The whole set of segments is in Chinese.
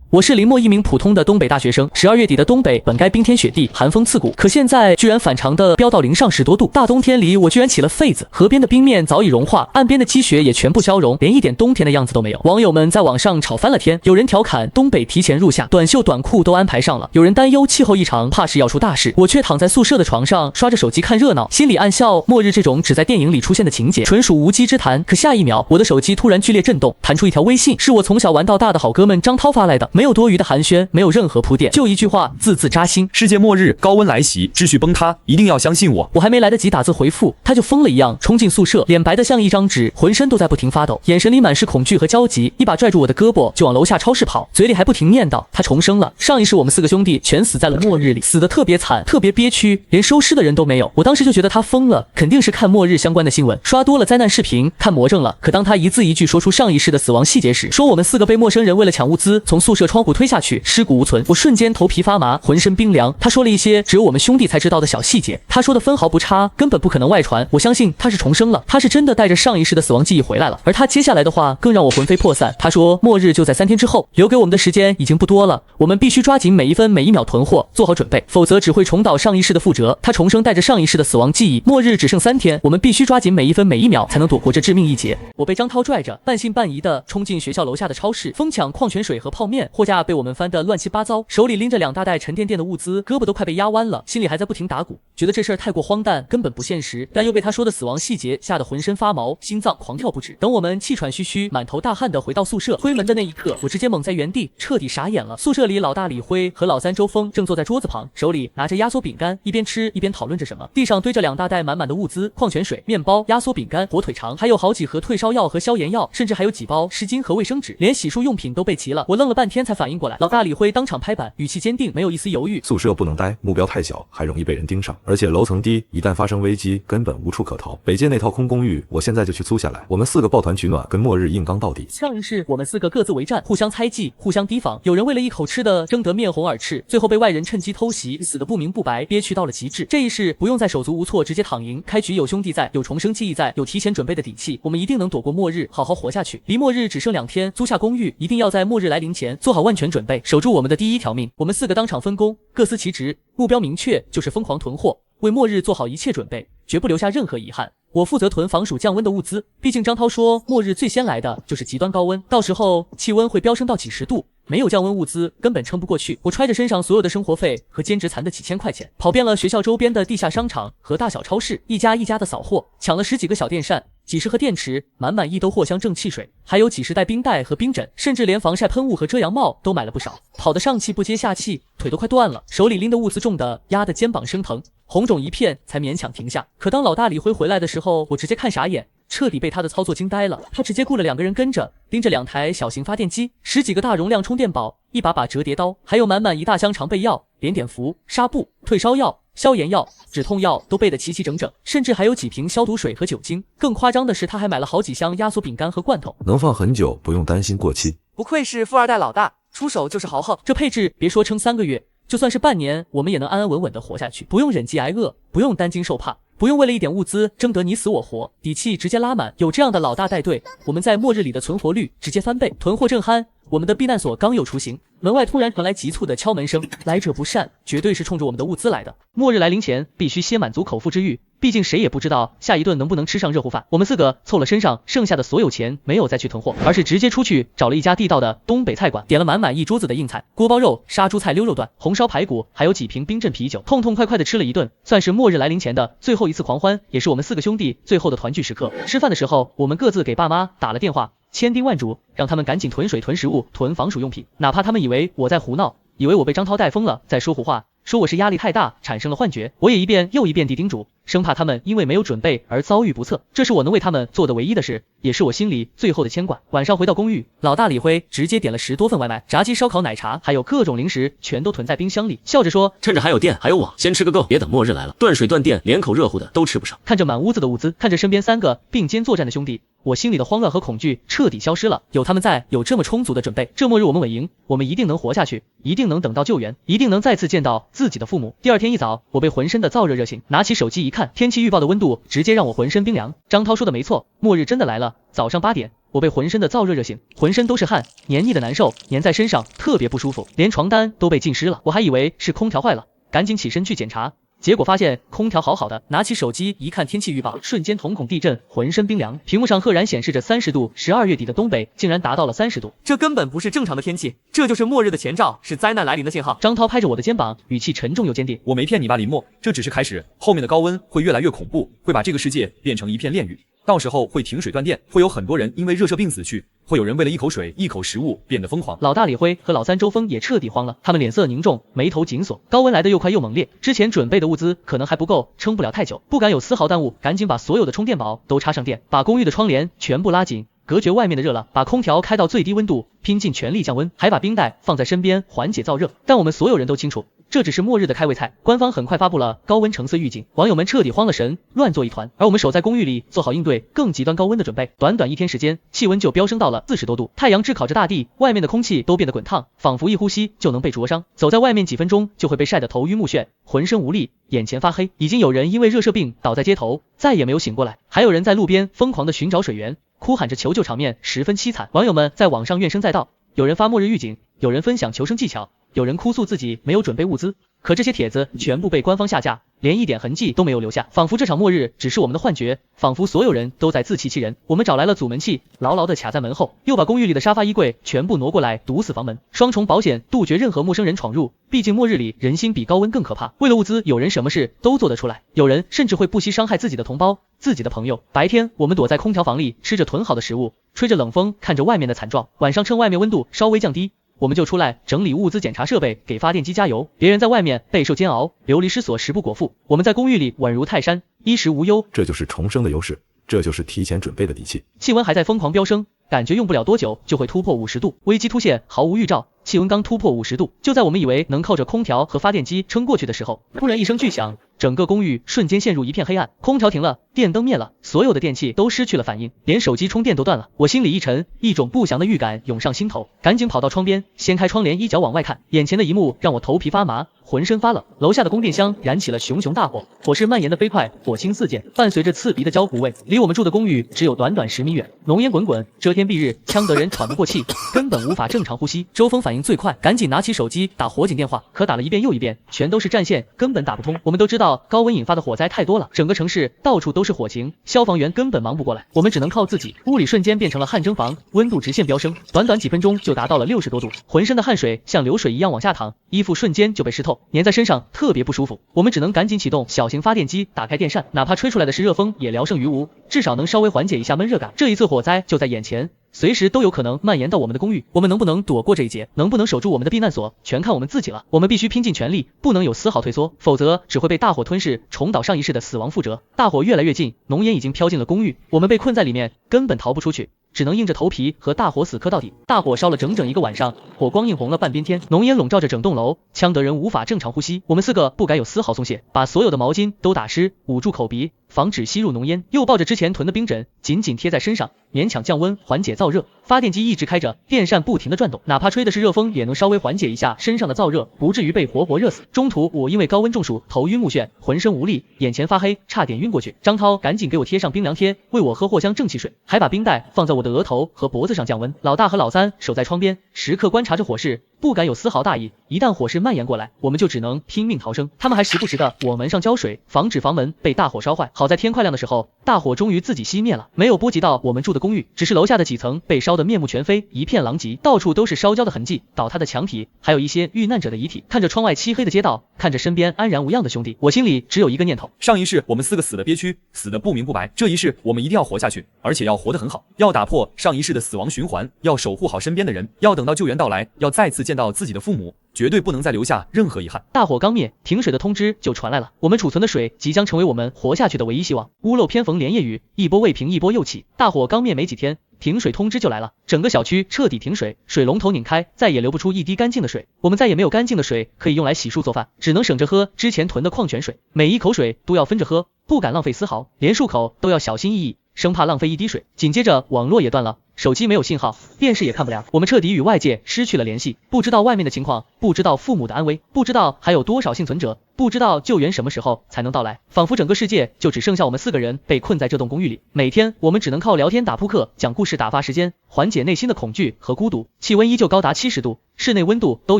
我是林墨，一名普通的东北大学生。12月底的东北本该冰天雪地，寒风刺骨，可现在居然反常的飙到-10多度。大冬天里，我居然起了痱子。河边的冰面早已融化，岸边的积雪也全部消融，连一点冬天的样子都没有。网友们在网上吵翻了天，有人调侃东北提前入夏，短袖短裤都安排上了；有人担忧气候异常，怕是要出大事。我却躺在宿舍的床上，刷着手机看热闹，心里暗笑，末日这种只在电影里出现的情节，纯属无稽之谈。可下一秒，我的手机突然剧烈震动，弹出一条微信，是我从小玩到大的好哥们张涛发来的，没有多余的寒暄，没有任何铺垫，就一句话，字字扎心：世界末日，高温来袭，秩序崩塌，一定要相信我。我还没来得及打字回复，他就疯了一样冲进宿舍，脸白得像一张纸，浑身都在不停发抖，眼神里满是恐惧和焦急，一把拽住我的胳膊就往楼下超市跑，嘴里还不停念叨他重生了。上一世我们4个兄弟全死在了末日里，死得特别惨，特别憋屈，连收尸的人都没有。我当时就觉得他疯了，肯定是看末日相关的新闻，刷多了灾难视频，看魔怔了。可当他一字一句说出上一世的死亡细节时，说我们4个被陌生人为了抢物资从宿舍窗户推下去，尸骨无存，我瞬间头皮发麻，浑身冰凉。他说了一些只有我们兄弟才知道的小细节，他说的分毫不差，根本不可能外传。我相信他是重生了，他是真的带着上一世的死亡记忆回来了。而他接下来的话更让我魂飞魄散，他说末日就在3天之后，留给我们的时间已经不多了，我们必须抓紧每一分每一秒囤货，做好准备，否则只会重蹈上一世的覆辙。他重生带着上一世的死亡记忆，末日只剩3天，我们必须抓紧每一分每一秒才能躲过这致命一劫。我被张涛拽着，半信半疑的冲进学校楼下的超市，疯抢矿泉水和泡面，货架被我们翻得乱七八糟，手里拎着2大袋沉甸甸的物资，胳膊都快被压弯了，心里还在不停打鼓，觉得这事儿太过荒诞，根本不现实，但又被他说的死亡细节吓得浑身发毛，心脏狂跳不止。等我们气喘吁吁满头大汗的回到宿舍，推门的那一刻，我直接懵在原地，彻底傻眼了。宿舍里老大李辉和老三周峰正坐在桌子旁，手里拿着压缩饼干，一边吃一边讨论着什么。地上堆着2大袋满满的物资，矿泉水、面包、压缩饼干、火腿肠，还有好几盒退烧药和消炎药，甚至还有几包湿巾和卫生纸，连洗漱用品都备齐了。我愣了半天才反应过来，老大李辉当场拍板，语气坚定，没有一丝犹豫：宿舍不能待，目标太小，还容易被人盯上，而且楼层低，一旦发生危机，根本无处可逃。北街那套空公寓，我现在就去租下来，我们4个抱团取暖，跟末日硬刚到底。上一世我们4个各自为战，互相猜忌，互相提防，有人为了一口吃的争得面红耳赤，最后被外人趁机偷袭，死得不明不白，憋屈到了极致。这一世不用再手足无措，直接躺赢，开局有兄弟在，有重生记忆在，有提前准备的底气，我们一定能躲过末日，好好活下去。离末日只剩2天，租下公寓，一定要在末日来临前做好万全准备，守住我们的第一条命。我们4个当场分工，各司其职，目标明确，就是疯狂囤货，为末日做好一切准备，绝不留下任何遗憾。我负责囤防暑降温的物资，毕竟张涛说末日最先来的就是极端高温，到时候气温会飙升到几十度，没有降温物资根本撑不过去。我揣着身上所有的生活费和兼职攒的几千块钱，跑遍了学校周边的地下商场和大小超市，一家一家的扫货，抢了10几个小电扇，几十盒电池，满满一兜藿香正气水，还有几十袋冰袋和冰枕，甚至连防晒喷雾和遮阳帽都买了不少。跑得上气不接下气，腿都快断了，手里拎的物资重的压得肩膀生疼，红肿一片才勉强停下。可当老大李辉回来的时候，我直接看傻眼，彻底被他的操作惊呆了。他直接雇了2个人跟着，拎着2台小型发电机，10几个大容量充电宝，一把把折叠刀，还有满满一大箱常备药，点点符、纱布、退烧药、消炎药、止痛药都备得齐齐整整，甚至还有几瓶消毒水和酒精。更夸张的是，他还买了好几箱压缩饼干和罐头，能放很久，不用担心过期。不愧是富二代老大，出手就是豪横。这配置别说撑3个月，就算是半年，我们也能安安稳稳的活下去，不用忍饥挨饿，不用担惊受怕，不用为了一点物资争得你死我活，底气直接拉满。有这样的老大带队，我们在末日里的存活率直接翻倍，囤货正酣。我们的避难所刚有雏形，门外突然传来急促的敲门声，来者不善，绝对是冲着我们的物资来的。末日来临前，必须先满足口腹之欲，毕竟谁也不知道下一顿能不能吃上热乎饭。我们4个凑了身上剩下的所有钱，没有再去囤货，而是直接出去找了一家地道的东北菜馆，点了满满一桌子的硬菜，锅包肉、杀猪菜、溜肉段、红烧排骨，还有几瓶冰镇啤酒，痛痛快快的吃了一顿，算是末日来临前的最后一次狂欢，也是我们4个兄弟最后的团聚时刻。吃饭的时候，我们各自给爸妈打了电话，千叮万嘱，让他们赶紧囤水、囤食物、囤防暑用品，哪怕他们以为我在胡闹，以为我被张涛带疯了，在说胡话，说我是压力太大产生了幻觉，我也一遍又一遍地叮嘱，生怕他们因为没有准备而遭遇不测。这是我能为他们做的唯一的事，也是我心里最后的牵挂。晚上回到公寓，老大李辉直接点了10多份外卖，炸鸡、烧烤、奶茶，还有各种零食，全都囤在冰箱里，笑着说：趁着还有电还有网，先吃个够，别等末日来了，断水断电，连口热乎的都吃不上。看着满屋子的物资，看着身边3个并肩作战的兄弟，我心里的慌乱和恐惧彻底消失了。有他们在，有这么充足的准备，这末日我们稳赢，我们一定能活下去，一定能等到救援，一定能再次见到自己的父母。第二天一早，我被浑身的燥热热醒，拿起手机一看，天气预报的温度直接让我浑身冰凉。张涛说的没错，末日真的来了。早上8点，我被浑身的燥热热醒，浑身都是汗，黏腻的难受，粘在身上，特别不舒服，连床单都被浸湿了。我还以为是空调坏了，赶紧起身去检查。结果发现空调好好的，拿起手机一看天气预报，瞬间瞳孔地震，浑身冰凉。屏幕上赫然显示着30度，12月底的东北竟然达到了30度，这根本不是正常的天气，这就是末日的前兆，是灾难来临的信号。张涛拍着我的肩膀，语气沉重又坚定。我没骗你吧，林默，这只是开始，后面的高温会越来越恐怖，会把这个世界变成一片炼狱。到时候会停水断电，会有很多人因为热射病死去，会有人为了一口水、一口食物变得疯狂。老大李辉和老三周峰也彻底慌了，他们脸色凝重，眉头紧锁。高温来得又快又猛烈，之前准备的物资可能还不够，撑不了太久，不敢有丝毫耽误，赶紧把所有的充电宝都插上电，把公寓的窗帘全部拉紧，隔绝外面的热浪，把空调开到最低温度，拼尽全力降温，还把冰袋放在身边缓解燥热。但我们所有人都清楚，这只是末日的开胃菜。官方很快发布了高温橙色预警，网友们彻底慌了神，乱作一团。而我们守在公寓里，做好应对更极端高温的准备。短短1天时间，气温就飙升到了40多度，太阳炙烤着大地，外面的空气都变得滚烫，仿佛一呼吸就能被灼伤。走在外面几分钟就会被晒得头晕目眩，浑身无力，眼前发黑。已经有人因为热射病倒在街头，再也没有醒过来，还有人在路边疯狂地寻找水源，哭喊着求救，场面十分凄惨。网友们在网上怨声载道，有人发末日预警，有人分享求生技巧，有人哭诉自己没有准备物资。可这些帖子全部被官方下架，连一点痕迹都没有留下，仿佛这场末日只是我们的幻觉，仿佛所有人都在自欺欺人。我们找来了阻门器，牢牢地卡在门后，又把公寓里的沙发衣柜全部挪过来堵死房门，双重保险杜绝任何陌生人闯入。毕竟末日里人心比高温更可怕，为了物资，有人什么事都做得出来，有人甚至会不惜伤害自己的同胞、自己的朋友。白天我们躲在空调房里，吃着囤好的食物，吹着冷风，看着外面的惨状。晚上趁外面温度稍微降低，我们就出来整理物资，检查设备，给发电机加油。别人在外面备受煎熬，流离失所，食不果腹，我们在公寓里稳如泰山，衣食无忧。这就是重生的优势，这就是提前准备的底气。气温还在疯狂飙升，感觉用不了多久就会突破50度，危机突现，毫无预兆。气温刚突破50度，就在我们以为能靠着空调和发电机撑过去的时候，突然一声巨响，整个公寓瞬间陷入一片黑暗，空调停了，电灯灭了，所有的电器都失去了反应，连手机充电都断了。我心里一沉，一种不祥的预感涌上心头，赶紧跑到窗边，掀开窗帘，一脚往外看，眼前的一幕让我头皮发麻，浑身发冷。楼下的供电箱燃起了熊熊大火，火势蔓延的飞快，火星四溅，伴随着刺鼻的焦糊味。离我们住的公寓只有短短10米远，浓烟滚滚，遮天蔽日，呛得人喘不过气，根本无法正常呼吸。周峰反应最快，赶紧拿起手机打火警电话，可打了一遍又一遍，全都是占线，根本打不通。我们都知道高温引发的火灾太多了，整个城市到处都是火情，消防员根本忙不过来，我们只能靠自己。屋里瞬间变成了汗蒸房，温度直线飙升，短短几分钟就达到了60多度，浑身的汗水像流水一样往下淌，衣服瞬间就被湿透，粘在身上，特别不舒服。我们只能赶紧启动小型发电机，打开电扇，哪怕吹出来的是热风，也聊胜于无，至少能稍微缓解一下闷热感。这一次火灾就在眼前，随时都有可能蔓延到我们的公寓，我们能不能躲过这一劫，能不能守住我们的避难所，全看我们自己了。我们必须拼尽全力，不能有丝毫退缩，否则只会被大火吞噬，重蹈上一世的死亡覆辙。大火越来越近，浓烟已经飘进了公寓，我们被困在里面，根本逃不出去，只能硬着头皮和大火死磕到底。大火烧了整整1个晚上，火光映红了半边天，浓烟笼罩着整栋楼，呛得人无法正常呼吸。我们4个不敢有丝毫松懈，把所有的毛巾都打湿，捂住口鼻，防止吸入浓烟，又抱着之前囤的冰枕紧紧贴在身上，勉强降温，缓解燥热。发电机一直开着，电扇不停的转动，哪怕吹的是热风，也能稍微缓解一下身上的燥热，不至于被活活热死。中途我因为高温中暑，头晕目眩，浑身无力，眼前发黑，差点晕过去。张涛赶紧给我贴上冰凉贴，为我喝藿香正气水，还把冰袋放在我的额头和脖子上降温。老大和老三守在窗边，时刻观察着火势，不敢有丝毫大意，一旦火势蔓延过来，我们就只能拼命逃生。他们还时不时的往门上浇水，防止房门被大火烧坏。好在天快亮的时候，大火终于自己熄灭了，没有波及到我们住的公寓，只是楼下的几层被烧得面目全非，一片狼藉，到处都是烧焦的痕迹，倒塌的墙体，还有一些遇难者的遗体。看着窗外漆黑的街道，看着身边安然无恙的兄弟，我心里只有一个念头：上一世我们4个死得憋屈，死得不明不白，这一世我们一定要活下去，而且要活得很好，要打破上一世的死亡循环，要守护好身边的人，要等到救援到来，要再次见到自己的父母，绝对不能再留下任何遗憾。大火刚灭，停水的通知就传来了，我们储存的水即将成为我们活下去的唯一希望。屋漏偏逢连夜雨，一波未平一波又起，大火刚灭没几天，停水通知就来了，整个小区彻底停水，水龙头拧开，再也流不出一滴干净的水，我们再也没有干净的水可以用来洗漱做饭，只能省着喝之前囤的矿泉水，每一口水都要分着喝，不敢浪费丝毫，连漱口都要小心翼翼，生怕浪费一滴水。紧接着网络也断了，手机没有信号，电视也看不良，我们彻底与外界失去了联系，不知道外面的情况，不知道父母的安危，不知道还有多少幸存者，不知道救援什么时候才能到来，仿佛整个世界就只剩下我们4个人被困在这栋公寓里。每天我们只能靠聊天、打扑克、讲故事打发时间，缓解内心的恐惧和孤独。气温依旧高达70度，室内温度都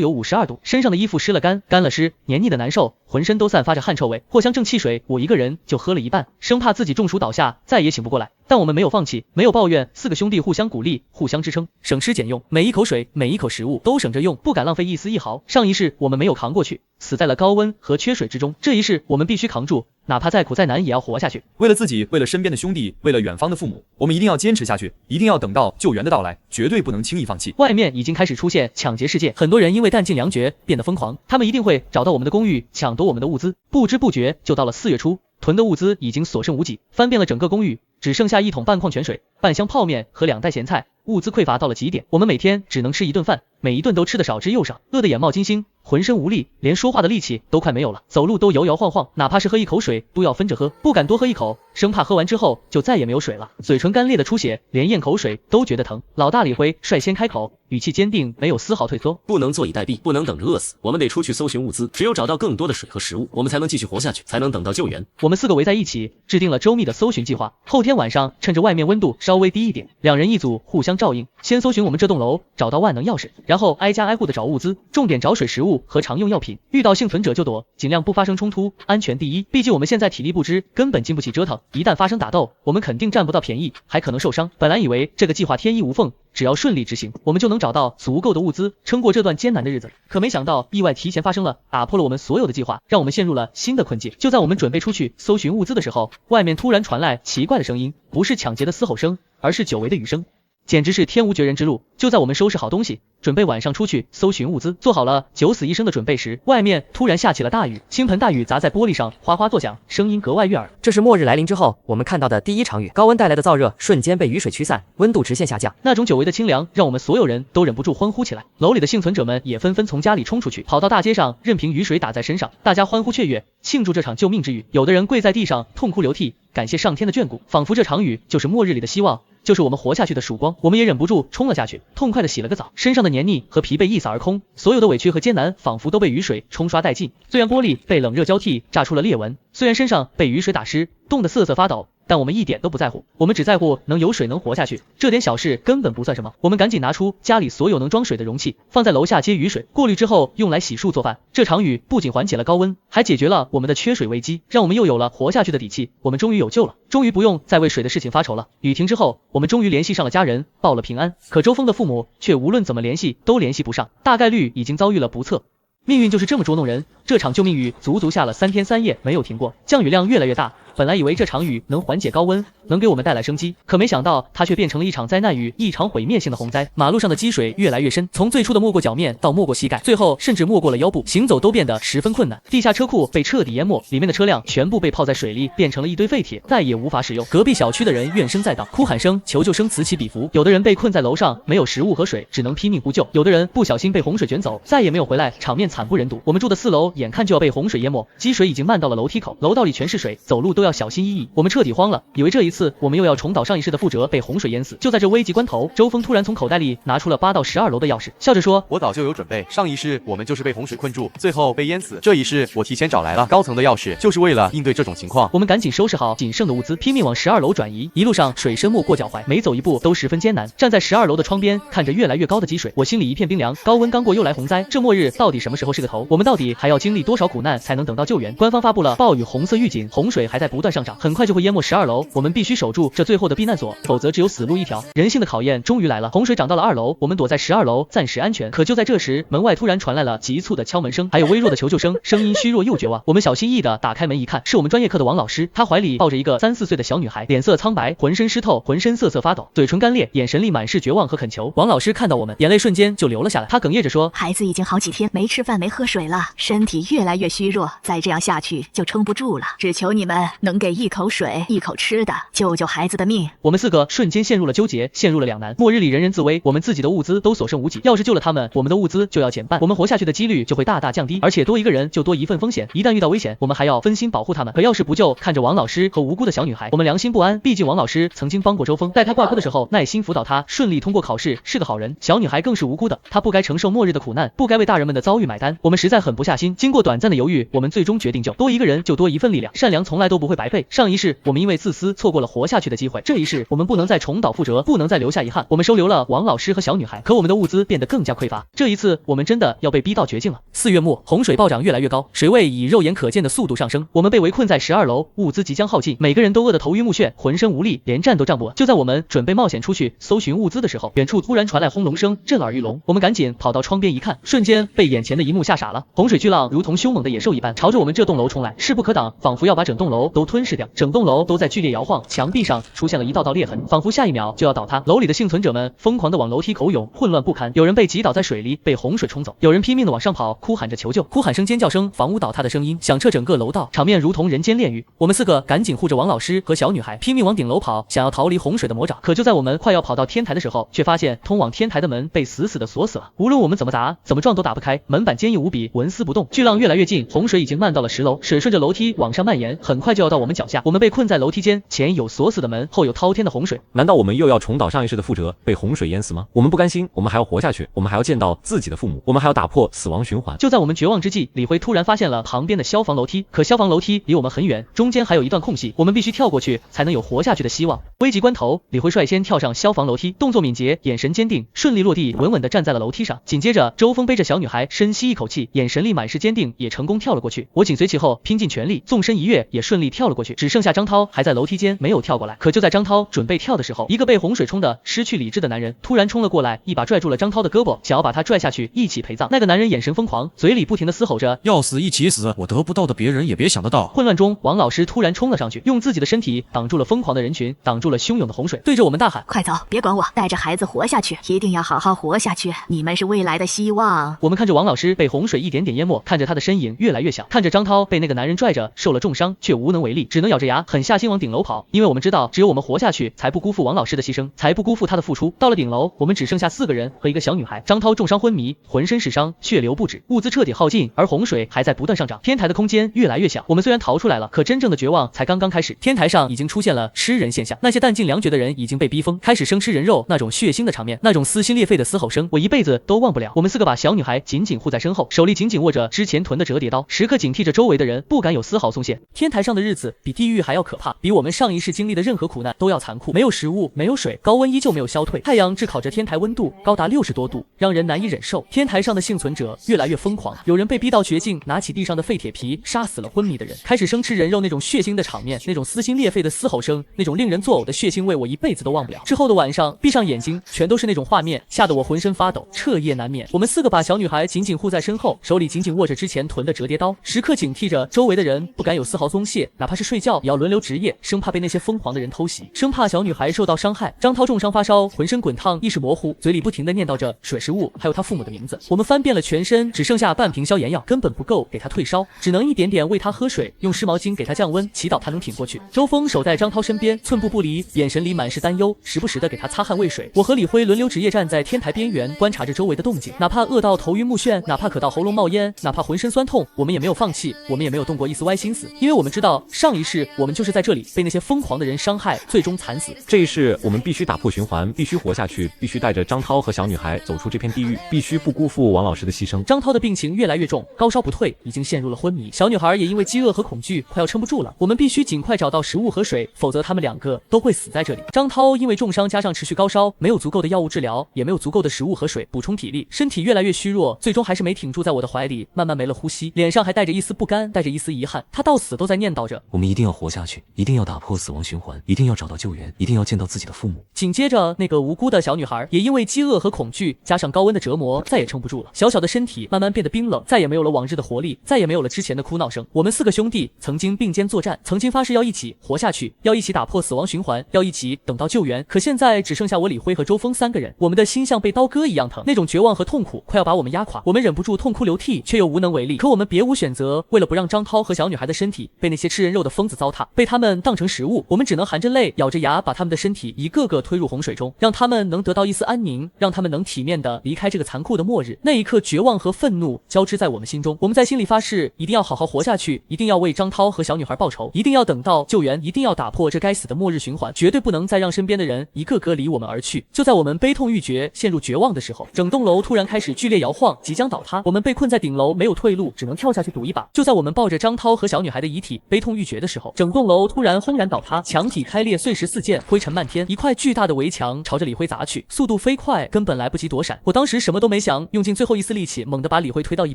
有52度，身上的衣服湿了干了湿，黏腻的难受，浑身都散发着汗臭味。藿香正气水我一个人就喝了一半，生怕自己中暑倒下，再也醒不过来。但我们没有放弃，没有抱怨，4个兄弟互相鼓励，互相支撑，省吃俭用，每一口水，每一口食物都省着用，不敢浪费一丝一毫。上一世我们没有扛过去，死在了高温和缺水之中，这一世我们必须扛住，哪怕再苦再难也要活下去。为了自己，为了身边的兄弟，为了远方的父母，我们一定要坚持下去，一定要等到救援的到来，绝对不能轻易放弃。外面已经开始出现抢劫事件，很多人因为弹尽粮绝变得疯狂，他们一定会找到我们的公寓，抢夺我们的物资。不知不觉就到了4月初，囤的物资已经所剩无几，翻遍了整个公寓，只剩下1桶半矿泉水、半箱泡面和2袋咸菜，物资匮乏到了极点。我们每天只能吃1顿饭，每一顿都吃得少之又少，饿得眼冒金星，浑身无力，连说话的力气都快没有了，走路都摇摇晃晃，哪怕是喝一口水都要分着喝，不敢多喝一口，生怕喝完之后就再也没有水了。嘴唇干裂的出血，连咽口水都觉得疼。老大李辉率先开口，语气坚定，没有丝毫退缩。不能坐以待毙，不能等着饿死，我们得出去搜寻物资，只有找到更多的水和食物，我们才能继续活下去，才能等到救援。我们4个围在一起，制定了周密的搜寻计划。后天晚上，趁着外面温度稍微低一点，2人一组，互相照应，先搜寻我们这栋楼，找到万能钥匙，然后挨家挨户的找物资，重点找水、食物和常用药品。遇到幸存者就躲，尽量不发生冲突，安全第一。毕竟我们现在体力不支，根本经不起折腾，一旦发生打斗，我们肯定占不到便宜，还可能受伤。本来以为这个计划天衣无缝，只要顺利执行，我们就能找到足够的物资，撑过这段艰难的日子。可没想到，意外提前发生了，打破了我们所有的计划，让我们陷入了新的困境。就在我们准备出去搜寻物资的时候，外面突然传来奇怪的声音，不是抢劫的嘶吼声，而是久违的雨声。简直是天无绝人之路。就在我们收拾好东西，准备晚上出去搜寻物资，做好了九死一生的准备时，外面突然下起了大雨，倾盆大雨砸在玻璃上，哗哗作响，声音格外悦耳。这是末日来临之后我们看到的第一场雨，高温带来的燥热瞬间被雨水驱散，温度直线下降。那种久违的清凉，让我们所有人都忍不住欢呼起来。楼里的幸存者们也纷纷从家里冲出去，跑到大街上，任凭雨水打在身上，大家欢呼雀跃，庆祝这场救命之雨。有的人跪在地上痛哭流涕，感谢上天的眷顾，仿佛这场雨就是末日里的希望，就是我们活下去的曙光。我们也忍不住冲了下去，痛快的洗了个澡，身上的黏腻和疲惫一扫而空，所有的委屈和艰难仿佛都被雨水冲刷殆尽。虽然玻璃被冷热交替炸出了裂纹，虽然身上被雨水打湿，冻得瑟瑟发抖，但我们一点都不在乎，我们只在乎能有水能活下去，这点小事根本不算什么。我们赶紧拿出家里所有能装水的容器，放在楼下接雨水，过滤之后用来洗漱做饭。这场雨不仅缓解了高温，还解决了我们的缺水危机，让我们又有了活下去的底气。我们终于有救了，终于不用再为水的事情发愁了。雨停之后，我们终于联系上了家人，报了平安。可周峰的父母却无论怎么联系都联系不上，大概率已经遭遇了不测。命运就是这么捉弄人，这场救命雨足足下了3天3夜没有停过，降雨量越来越大。本来以为这场雨能缓解高温，能给我们带来生机，可没想到它却变成了一场灾难雨，一场毁灭性的洪灾。马路上的积水越来越深，从最初的没过脚面到没过膝盖，最后甚至没过了腰部，行走都变得十分困难。地下车库被彻底淹没，里面的车辆全部被泡在水里，变成了一堆废铁，再也无法使用。隔壁小区的人怨声载道，哭喊声、求救声此起彼伏。有的人被困在楼上，没有食物和水，只能拼命呼救；有的人不小心被洪水卷走，再也没有回来，场面惨不忍睹。我们住的4楼眼看就要被洪水淹没，积水已经漫到了楼梯口，楼道里全是水，走路都要小心翼翼。我们彻底慌了，以为这一次我们又要重蹈上一世的覆辙，被洪水淹死。就在这危急关头，周峰突然从口袋里拿出了8到12楼的钥匙，笑着说：“我早就有准备，上一世我们就是被洪水困住，最后被淹死。这一世我提前找来了高层的钥匙，就是为了应对这种情况。”我们赶紧收拾好仅剩的物资，拼命往12楼转移。一路上水深没过脚踝，每走一步都十分艰难。站在12楼的窗边，看着越来越高的积水，我心里一片冰凉。高温刚过，又来洪灾，这末日到底什么时候是个头？我们到底还要经历多少苦难才能等到救援？官方发布了暴雨红色预警，洪水还在不断上涨，很快就会淹没12楼。我们必须守住这最后的避难所，否则只有死路一条。人性的考验终于来了，洪水涨到了2楼，我们躲在12楼暂时安全。可就在这时，门外突然传来了急促的敲门声，还有微弱的求救声，声音虚弱又绝望。我们小心翼翼地打开门一看，是我们专业课的王老师，他怀里抱着一个3、4岁的小女孩，脸色苍白，浑身湿透，浑身瑟瑟发抖，嘴唇干裂，眼神里满是绝望和恳求。王老师看到我们，眼泪瞬间就流了下来，他哽咽着说：“孩子已经好几天没吃饭没喝水了，身体越来越虚弱，再这样下去就撑不住了，只求你们能给一口水、一口吃的，救救孩子的命。我们四个瞬间陷入了纠结，陷入了两难。末日里人人自危，我们自己的物资都所剩无几，要是救了他们，我们的物资就要减半，我们活下去的几率就会大大降低，而且多一个人就多一份风险，一旦遇到危险，我们还要分心保护他们。可要是不救，看着王老师和无辜的小女孩，我们良心不安。毕竟王老师曾经帮过周峰，在他挂科的时候耐心辅导他，顺利通过考试，是个好人。小女孩更是无辜的，她不该承受末日的苦难，不该为大人们的遭遇买单。我们实在狠不下心，经过短暂的犹豫，我们最终决定救，多一个人就多一份力量，善良从来都不会白费。上一世我们因为自私错过了活下去的机会，这一世我们不能再重蹈覆辙，不能再留下遗憾。我们收留了王老师和小女孩，可我们的物资变得更加匮乏。这一次我们真的要被逼到绝境了。4月末，洪水暴涨越来越高，水位以肉眼可见的速度上升，我们被围困在12楼，物资即将耗尽，每个人都饿得头晕目眩，浑身无力，连站都站不稳。就在我们准备冒险出去搜寻物资的时候，远处突然传来轰隆声，震耳欲聋。我们赶紧跑到窗边一看，瞬间被眼前的一幕吓傻了。洪水巨浪如同凶猛的野兽一般，朝着我们这栋楼冲来，势不可挡，仿佛要把整栋楼都吞噬掉。整栋楼都在剧烈摇晃，墙壁上出现了一道道裂痕，仿佛下一秒就要倒塌。楼里的幸存者们疯狂地往楼梯口涌，混乱不堪，有人被挤倒在水里，被洪水冲走，有人拼命地往上跑，哭喊着求救。哭喊声、尖叫声、房屋倒塌的声音响彻整个楼道，场面如同人间炼狱。我们四个赶紧护着王老师和小女孩，拼命往顶楼跑，想要逃离洪水的魔爪。可就在我们快要跑到天台的时候，却发现通往天台的门被死死地锁死了，无论我们怎么砸、怎么撞都打不开，门板坚硬无比，纹丝不动。巨浪越来越近，洪水已经漫到了10楼，水顺着楼梯往上蔓延，很快就要到我们脚下。我们被困在楼梯间，前有锁死的门，后有滔天的洪水。难道我们又要重蹈上一世的覆辙，被洪水淹死吗？我们不甘心，我们还要活下去，我们还要见到自己的父母，我们还要打破死亡循环。就在我们绝望之际，李辉突然发现了旁边的消防楼梯，可消防楼梯离我们很远，中间还有一段空隙，我们必须跳过去才能有活下去的希望。危急关头，李辉率先跳上消防楼梯，动作敏捷，眼神坚定，顺利落地，稳稳地站在了楼梯上。紧接着，周峰背着小女孩，深吸一口气，眼神里满是坚定，也成功跳了过去。我紧随其后，拼尽全力，纵身一跃，也顺利跳了过去。只剩下张涛还在楼梯间没有跳过来。可就在张涛准备跳的时候，一个被洪水冲得失去理智的男人突然冲了过来，一把拽住了张涛的胳膊，想要把他拽下去一起陪葬。那个男人眼神疯狂，嘴里不停地嘶吼着要死一起死，我得不到的别人也别想得到。混乱中，王老师突然冲了上去，用自己的身体挡住了疯狂的人群，挡住了汹涌的洪水，对着我们大喊：快走，别管我，带着孩子活下去，一定要好好活下去，你们是未来的希望。我们看着王老师被洪水一点点淹没，看着他的身影越来越小，看着张涛被那个男人拽着受了重伤，却无能为力，只能咬着牙狠下心往顶楼跑，因为我们知道只有我们活下去，才不辜负王老师的牺牲，才不辜负他的付出。到了顶楼，我们只剩下4个人和一个小女孩。张涛重伤昏迷，浑身是伤，血流不止，物资彻底耗尽，而洪水还在不断上涨，天台的空间越来越小。我们虽然逃出来了，可真正的绝望才刚刚开始。天台上已经出现了吃人现象，那些弹尽粮绝的人已经被逼疯，开始生吃人肉，那种血腥的场面，那种撕心裂肺的嘶吼声，我一辈子都忘不了。我们4个把小女孩紧紧护在身后，手里紧紧握着之前囤的折叠刀，时刻警惕着周围的人，不敢有丝毫松懈。天台上的日子比地狱还要可怕，比我们上一世经历的任何苦难都要残酷。没有食物，没有水，高温依旧没有消退，太阳炙烤着天台，温度高达60多度，让人难以忍受。天台上的幸存者越来越疯狂，有人被逼到绝境，拿起地上的废铁皮杀死了昏迷的人，开始生吃人肉，那种血腥的场面，那种撕心裂肺的嘶吼声，那种令人作呕的血腥味，我一辈子都忘不了。之后的晚上，闭上眼睛，全都是那种画面，吓得我浑身发抖，彻夜难眠。我们4个把小女孩紧紧护在身后，手里紧紧握着之前囤的折叠刀，时刻警惕着周围的人，不敢有丝毫松懈，哪怕是睡觉也要轮流值夜，生怕被那些疯狂的人偷袭，生怕小女孩受到伤害。张涛重伤发烧，浑身滚烫，意识模糊，嘴里不停地念叨着水食物还有他父母的名字。我们翻遍了全身，只剩下半瓶消炎药，根本不够给他退烧，只能一点点喂他喝水，用湿毛巾给他降温，祈祷他能挺过去。周峰守在张涛身边，寸步不离，眼神里满是担忧，时不时的给他擦汗喂水。我和李辉轮流值夜，站在天台边缘，观察着周围的动静，哪怕饿到头晕目眩，哪怕渴到喉咙冒烟，哪怕浑身酸痛，我们也没有放弃，我们也没有动过一丝歪心思，因为我们知道上一世我们就是在这里被那些疯狂的人伤害，最终惨死。这一世我们必须打破循环，必须活下去，必须带着张涛和小女孩走出这片地狱，必须不辜负王老师的牺牲。张涛的病情越来越重，高烧不退，已经陷入了昏迷。小女孩也因为饥饿和恐惧快要撑不住了，我们必须尽快找到食物和水，否则他们2个都会死在这里。张涛因为重伤加上持续高烧，没有足够的药物治疗，也没有足够的食物和水补充体力，身体越来越虚弱，最终还是没挺住在我的怀里，慢慢没了呼吸，脸上还带着一丝不甘，带着一丝遗憾。他到死都在念叨着：我们一定要活下去，一定要打破死亡循环，一定要找到救援，一定要见到自己的父母。紧接着，那个无辜的小女孩也因为饥饿和恐惧加上高温的折磨，再也撑不住了，小小的身体慢慢变得冰冷，再也没有了往日的活力，再也没有了之前的哭闹声。我们4个兄弟曾经并肩作战，曾经发誓要一起活下去，要一起打破死亡循环，要一起等到救援。可现在只剩下我李辉和周峰3个人，我们的心像被刀割一样疼，那种绝望和痛苦快要把我们压垮，我们忍不住痛哭流涕，却又无能为力。可我们别无选择，为了不让张涛和小女孩的身体被那些吃人人肉的疯子糟蹋，被他们当成食物，我们只能含着泪，咬着牙把他们的身体一个个推入洪水中，让他们能得到一丝安宁，让他们能体面的离开这个残酷的末日。那一刻，绝望和愤怒交织在我们心中，我们在心里发誓，一定要好好活下去，一定要为张涛和小女孩报仇，一定要等到救援，一定要打破这该死的末日循环，绝对不能再让身边的人一个个离我们而去。就在我们悲痛欲绝、陷入绝望的时候，整栋楼突然开始剧烈摇晃，即将倒塌。我们被困在顶楼，没有退路，只能跳下去赌一把。就在我们抱着张涛和小女孩的遗体悲痛欲绝的时候，整栋楼突然轰然倒塌，墙体开裂，碎石四溅，灰尘漫天，一块巨大的围墙朝着李辉砸去，速度飞快，根本来不及躲闪。我当时什么都没想，用尽最后一丝力气，猛地把李辉推到一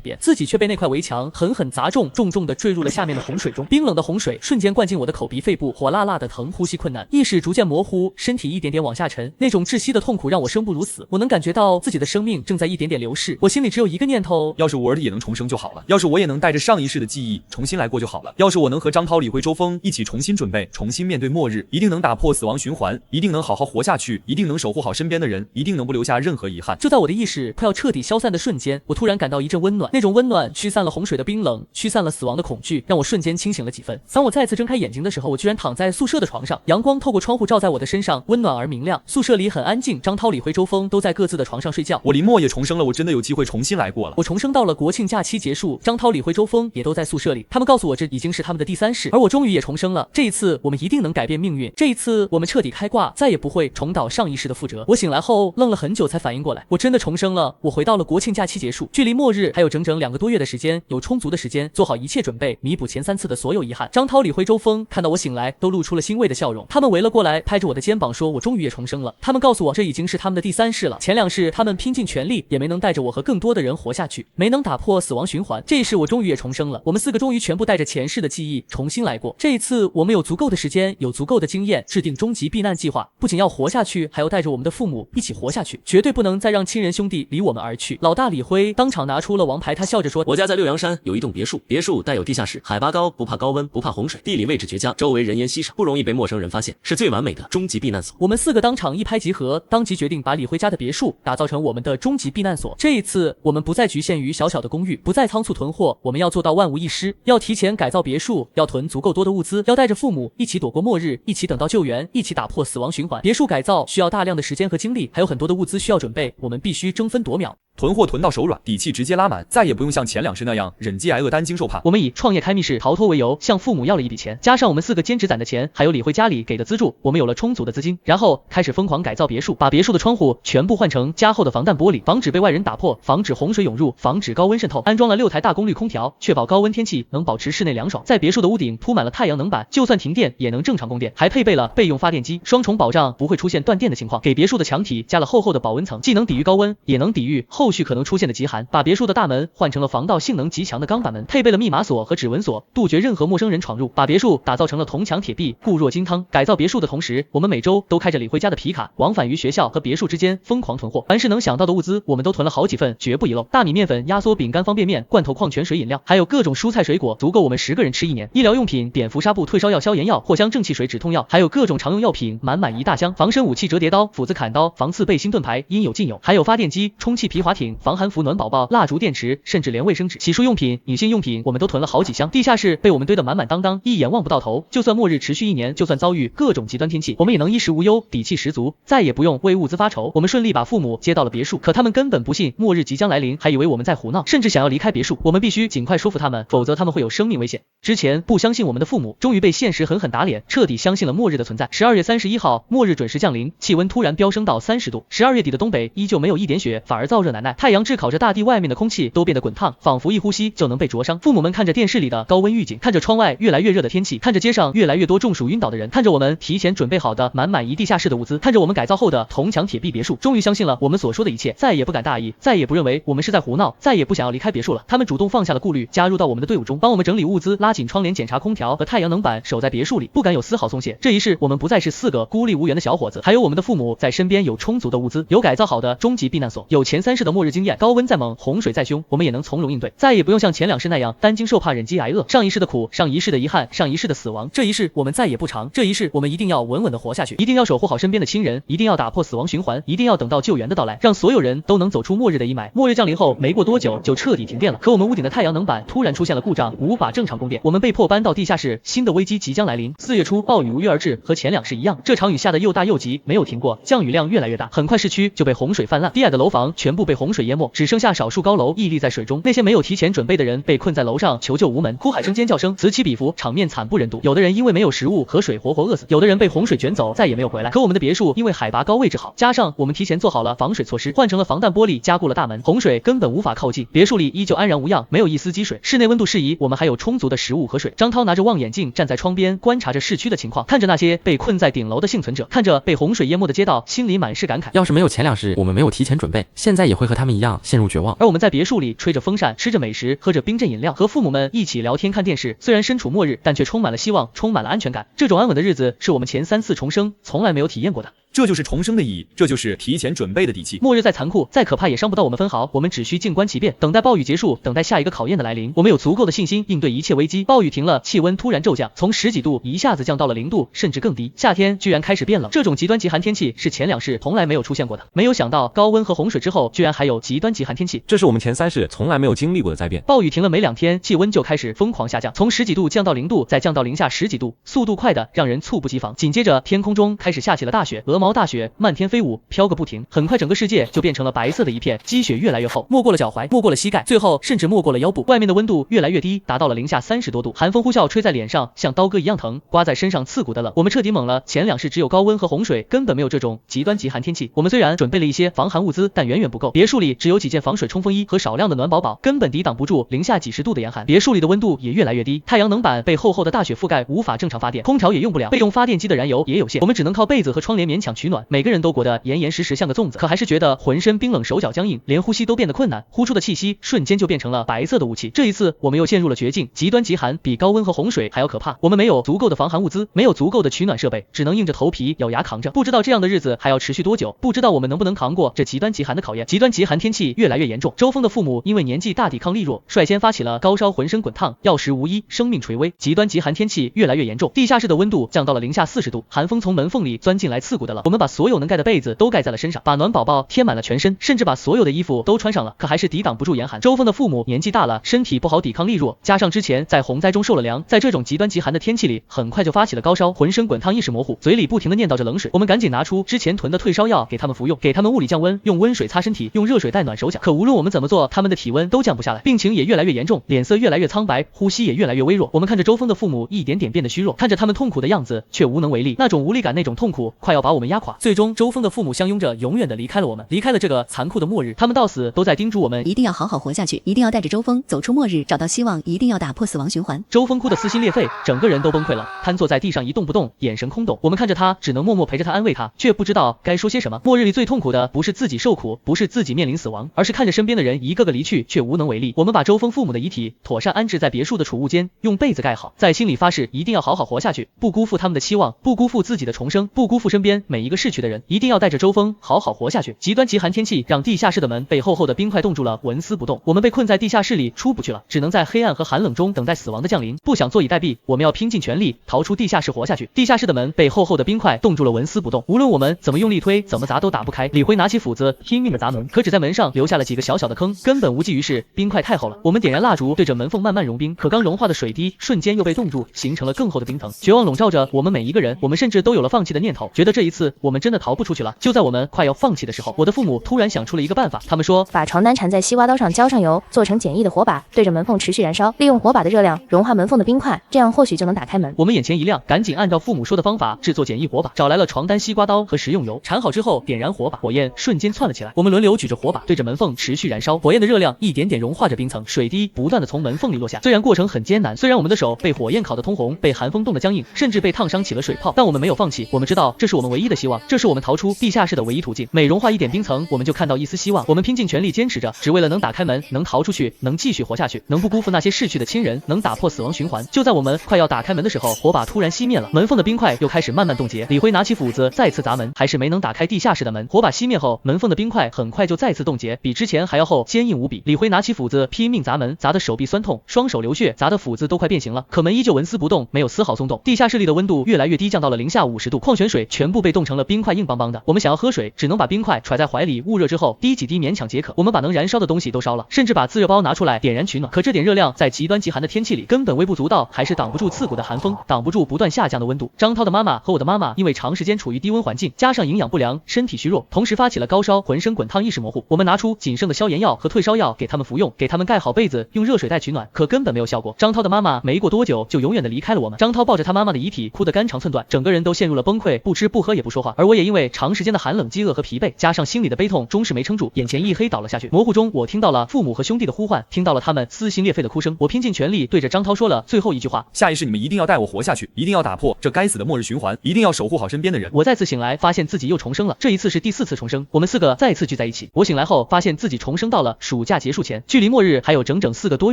边，自己却被那块围墙狠狠砸中，重重地坠入了下面的洪水中。冰冷的洪水瞬间灌进我的口鼻肺部，火辣辣的疼，呼吸困难，意识逐渐模糊，身体一点点往下沉，那种窒息的痛苦让我生不如死。我能感觉到自己的生命正在一点点流逝，我心里只有一个念头：要是我儿子也能重生就好了，要是我也能带着上一世的记忆重新来过就好了，要是我能和张涛、李辉、周峰一起重新准备，重新面对末日，一定能打破死亡循环，一定能好好活下去，一定能守护好身边的人，一定能不留下任何遗憾。就在我的意识快要彻底消散的瞬间，我突然感到一阵温暖，那种温暖驱散了洪水的冰冷，驱散了死亡的恐惧，让我瞬间清醒了几分。当我再次睁开眼睛的时候，我居然躺在宿舍的床上，阳光透过窗户照在我的身上，温暖而明亮。宿舍里很安静，张涛、李辉、周峰都在各自的床上睡觉。我林默也重生了，我真的有机会重新来过了。我重生到了国庆假期结束，张涛、李辉、周峰也都在宿舍里，他们告诉我这已经是他们的第3世，而我终于也重生了。这一次我们一定能改变命运，这一次我们彻底开挂，再也不会重蹈上一世的覆辙。我醒来后愣了很久才反应过来，我真的重生了。我回到了国庆假期结束，距离末日还有整整2个多月的时间，有充足的时间做好一切准备，弥补前3次的所有遗憾。张涛、李辉、周峰看到我醒来都露出了欣慰的笑容，他们围了过来，拍着我的肩膀说我终于也重生了。他们告诉我这已经是他们的第3世了，前2世他们拼尽全力也没能带着我和更多的人活下去，没能打破死亡循环。这一世我终于也重生了，我们4个终于全部带着前世的记忆重新来过。这一次我们有足够的时间，有足够的经验，制定终极避难计划，不仅要活下去，还要带着我们的父母一起活下去，绝对不能再让亲人兄弟离我们而去。老大李辉当场拿出了王牌，他笑着说，我家在六阳山有一栋别墅，别墅带有地下室，海拔高，不怕高温，不怕洪水，地理位置绝佳，周围人烟稀少，不容易被陌生人发现，是最完美的终极避难所。我们4个当场一拍即合，当即决定把李辉家的别墅打造成我们的终极避难所。这一次我们不再局限于小小的公寓，不再仓促囤货，我们要做到万无一失，要提前改造别墅，要囤足够多的物资，要带着父母一起躲过末日，一起等到救援，一起打破死亡循环。别墅改造需要大量的时间和精力，还有很多的物资需要准备，我们必须争分夺秒。囤货囤到手软，底气直接拉满，再也不用像前2世那样忍饥挨饿担惊受怕。我们以创业开密室逃脱为由，向父母要了一笔钱，加上我们4个兼职攒的钱，还有李辉家里给的资助，我们有了充足的资金，然后开始疯狂改造别墅，把别墅的窗户全部换成加厚的防弹玻璃，防止被外人打破，防止洪水涌入，防止高温渗透。安装了6台大功率空调，确保高温天气能保持室内凉爽。在别墅的屋顶铺满了太阳能板，就算停电也能正常供电，还配备了备用发电机，双重保障不会出现断电的情况。给别墅的墙体加了厚厚的保温层，既能抵御高温，也能抵御后续可能出现的极寒。把别墅的大门换成了防盗性能极强的钢板门，配备了密码锁和指纹锁，杜绝任何陌生人闯入。把别墅打造成了铜墙铁壁，固若金汤。改造别墅的同时，我们每周都开着李辉家的皮卡，往返于学校和别墅之间疯狂囤货，凡是能想到的物资我们都囤了好几份，绝不遗漏。大米面粉、压缩饼干、方便面、罐头矿泉水饮料，还有各种蔬菜水果，足够我们10个人吃1年。医疗用品、碘伏纱布、退烧药、消炎药、藿香正气水、止痛药，还有各种常用药品，满满一大箱。防身武器折叠刀、斧子、砍刀、防刺背心、盾牌，应有尽有。还有发电机、充气皮划艇、防寒服、暖宝宝、蜡烛、电池，甚至连卫生纸、洗漱用品、女性用品，我们都囤了好几箱。地下室被我们堆得满满当当，一眼望不到头。就算末日持续1年，就算遭遇各种极端天气，我们也能衣食无忧，底气十足，再也不用为物资发愁。我们顺利把父母接到了别墅，可他们根本不信末日即将来临，还以为我们在胡闹，甚至想要离开别墅。我们必须尽快说服他们，否则他们会有生命危险。之前不相信我们的父母，终于被现实狠狠打脸，彻底相信了末日的存在。12月31号，末日准时降临，气温突然飙升到30度。12月底的东北依旧没有一点雪，反而燥热难耐，太阳炙烤着大地，外面的空气都变得滚烫，仿佛一呼吸就能被灼伤。父母们看着电视里的高温预警，看着窗外越来越热的天气，看着街上越来越多中暑晕倒的人，看着我们提前准备好的满满一地下室的物资，看着我们改造后的铜墙铁壁别墅，终于相信了我们所说的一切，再也不敢大意，再也不认为我们是在胡闹，再也不想要离开别墅了。他们主动放下了顾虑，加入到我们的队伍中，帮我们整理物资，拉紧窗帘，检查空调和太阳能板，守在别墅里，不敢有丝毫松懈。这一世我们不再是4个孤立无援的小伙子，还有我们的父母在身边，有充足的物资，有改造好的终极避难所，有前3世的末日经验，高温再猛，洪水再凶，我们也能从容应对，再也不用像前2世那样担惊受怕，忍饥挨饿。上一世的苦，上一世的遗憾，上一世的死亡，这一世我们再也不长，这一世我们一定要稳稳的活下去，一定要守护好身边的亲人，一定要打破死亡循环，一定要等到救援的到来，让所有人都能走出末日的阴霾。末日降临后没过多久就彻底停电了，可我们屋顶的太阳能板突然出现了故障，无法正常供电，我们被迫搬到地下室，新的危机即将来临。4月初，暴雨如约而至，和前2市一样，这场雨下得又大又急，没有停过，降雨量越来越大，很快市区就被洪水泛滥，低矮的楼房全部被洪水淹没，只剩下少数高楼屹立在水中。那些没有提前准备的人被困在楼上，求救无门，哭海声、尖叫声此起彼伏，场面惨不忍睹。有的人因为没有食物和水活活饿死，有的人被洪水卷走，再也没有回来。可我们的别墅因为海拔高，位置好，加上我们提前做好了防水措施，换成了防弹玻璃，加固了大门，洪水根本无法靠近。别墅里依旧安然无恙，没有一丝积水，室内温度适宜，我们还有充足的食物和水。张涛拿着望远镜站在窗边，观察着市区的情况，看着那些被困在顶楼的幸存者，看着被洪水淹没的街道，心里满是感慨。要是没有前2市，我们没有提前准备，现在也会和他们一样陷入绝望。而我们在别墅里吹着风扇，吃着美食，喝着冰镇饮料，和父母们一起聊天看电视。虽然身处末日，但却充满了希望，充满了安全感。这种安稳的日子是我们前3次重生从来没有体验过的。这就是重生的意义，这就是提前准备的底气。末日再残酷，再可怕，也伤不到我们分毫。我们只需静观其变，等待暴雨结束，等待下一个考验的来临。我们有足够的信心应对一切危机。暴雨停了，气温突然骤降，从10几度一下子降到了0度，甚至更低。夏天居然开始变冷，这种极端极寒天气是前2市从来没有出现过的。没有想到高温和洪水之后，居然还有极端极寒天气，这是我们前3市从来没有经历过的灾变。暴雨停了没2天，气温就开始疯狂下降，从10几度降到0度，再降到零下10几度，速度快的让人猝不及防。紧接着天空中开始下起了大雪，鹅毛大雪漫天飞舞，飘个不停。很快整个世界就变成了白色的一片，积雪越来越厚，没过了脚踝，没过了膝盖，最后甚至没过了腰部。外面的温度越来越低，达到了零下30多度，寒风呼啸吹在脸上，像刀割一样疼，刮在身上刺骨的冷。我们彻底懵了，前2市只有高温和洪水，根本没有这种极端极寒天气。我们虽然准备了一些防寒物资，但远远不够。别墅里只有几件防水冲锋衣和少量的暖宝宝，根本抵挡不住零下几十度的严寒。别墅里的温度也越来越低，太阳能板被厚厚的大雪覆盖，无法正常发电，空调也用不了，备用发电机的燃油也有限，我们只能靠被子和窗帘勉强取暖。每个人都裹得严严实实像个粽子，可还是觉得浑身冰冷，手脚僵硬，连呼吸都变得困难，呼出的气息瞬间就变成了白色的雾气。这一次我们又陷入了绝境，极端极寒比高温和洪水还要可怕。我们没有足够的防寒物资，没有足够的取暖设备，只能硬着头皮咬牙扛着。不知道这样的日子还要持续多久，不知道我们能不能扛过这极端极寒的考验。极端极寒天气越来越严重，周峰的父母因为年纪大，抵抗力弱，率先发起了高烧，浑身滚烫，药食无医，生命垂危。极端极寒天气越来越严重，地下室的温度降到了零下40度，寒风从门缝里钻进来，刺骨的冷。我们把所有能盖的被子都盖在了身上，把暖宝宝贴满了全身，甚至把所有的衣服都穿上了，可还是抵挡不住严寒。周峰的父母年纪大了，身体不好，抵抗力弱，加上之前在洪灾中受了凉，在这种极端极寒的天气里，很快就发起了高烧，浑身滚烫，意识模糊，嘴里不停地念叨着冷水。我们赶紧拿出之前囤的退烧药给他们服用，给他们物理降温，用温水擦身体，用热水带暖手脚。可无论我们怎么做，他们的体温都降不下来，病情也越来越严重，脸色越来越苍白，呼吸也越来越微弱。我们看着周峰的父母一点点变得虚弱，看着他们痛苦的样子，却无能为力。那种无力感，那种痛苦，快要把我们压垮。最终，周峰的父母相拥着，永远的离开了我们，离开了这个残酷的末日。他们到死都在叮嘱我们，一定要好好活下去，一定要带着周峰走出末日，找到希望，一定要打破死亡循环。周峰哭得撕心裂肺，整个人都崩溃了，瘫坐在地上一动不动，眼神空洞。我们看着他，只能默默陪着他，安慰他，却不知道该说些什么。末日里最痛苦的不是自己受苦，不是自己面临死亡，而是看着身边的人一个个离去，却无能为力。我们把周峰父母的遗体妥善安置在别墅的储物间，用被子盖好，在心里发誓一定要好好活下去，不辜负他们的期望，不辜负自己的重生，不辜负身边每一个逝去的人，一定要带着周峰好好活下去。极端极寒天气让地下室的门被厚厚的冰块冻住了，纹丝不动。我们被困在地下室里，出不去了，只能在黑暗和寒冷中等待死亡的降临。不想坐以待毙，我们要拼尽全力逃出地下室，活下去。地下室的门被厚厚的冰块冻住了，纹丝不动。无论我们怎么用力推，怎么砸都打不开。李辉拿起斧子拼命的砸门，可只在门上留下了几个小小的坑，根本无济于事，冰块太厚了。我们点燃蜡烛，对着门缝慢慢融冰，可刚融化的水滴瞬间又被冻住，形成了更厚的冰层。绝望笼罩着我们每一个人，我们甚至都有了放弃的念头，觉得这一次我们真的逃不出去了。就在我们快要放弃的时候，我的父母突然想出了一个办法，他们说把床单缠在西瓜刀上，浇上油，做成简易的火把，对着门缝持续燃烧，利用火把的热量融化门缝的冰块，这样或许就能打开门。我们眼前一亮，赶紧按照父母说的方法制作简易火把，找来了床单、西瓜刀和食用油，缠好之后点燃火把，火焰瞬间窜了起来。我们轮流举着火把对着门缝持续燃烧，火焰的热量一点点融化着冰层，水滴不断的从门缝里落下。虽然过程很艰难，虽然我们的手被火焰烤得通红，被寒风冻得僵硬，甚至被烫伤起了水泡，但我们没有放弃。我们知道这是我们唯一的希望，这是我们逃出地下室的唯一途径。每融化一点冰层，我们就看到一丝希望。我们拼尽全力坚持着，只为了能打开门，能逃出去，能继续活下去，能不辜负那些逝去的亲人，能打破死亡循环。就在我们快要打开门的时候，火把突然熄灭了，门缝的冰块又开始慢慢冻结。李辉拿起斧子再次砸门，还是没能打开地下室的门。火把熄灭后，门缝的冰块很快就再次冻结，比之前还要厚，坚硬无比。李辉拿起斧子拼命砸门，砸得手臂酸痛，双手流血，砸得斧子都快变形了。可门依旧纹丝不动，没有丝毫松动。地下室里的温度越来越低，降到了零下50度，矿泉水全部被冻冻成了冰块硬邦邦的。我们想要喝水，只能把冰块揣在怀里捂热之后滴几滴勉强解渴。我们把能燃烧的东西都烧了，甚至把自热包拿出来点燃取暖。可这点热量在极端极寒的天气里根本微不足道，还是挡不住刺骨的寒风，挡不住不断下降的温度。张涛的妈妈和我的妈妈因为长时间处于低温环境，加上营养不良，身体虚弱，同时发起了高烧，浑身滚烫，意识模糊。我们拿出仅剩的消炎药和退烧药给他们服用，给他们盖好被子，用热水袋取暖，可根本没有效果。张涛的妈妈没过多久就永远的离开了我们。张涛抱着他妈妈的遗体，哭得肝肠寸断，整个人都陷入了崩溃，不吃不喝也不说话。而我也因为长时间的寒冷、饥饿和疲惫，加上心里的悲痛，终是没撑住，眼前一黑倒了下去。模糊中，我听到了父母和兄弟的呼唤，听到了他们撕心裂肺的哭声。我拼尽全力对着张涛说了最后一句话：下一世你们一定要带我活下去，一定要打破这该死的末日循环，一定要守护好身边的人。我再次醒来，发现自己又重生了，这一次是第4次重生。我们4个再次聚在一起。我醒来后，发现自己重生到了暑假结束前，距离末日还有整整4个多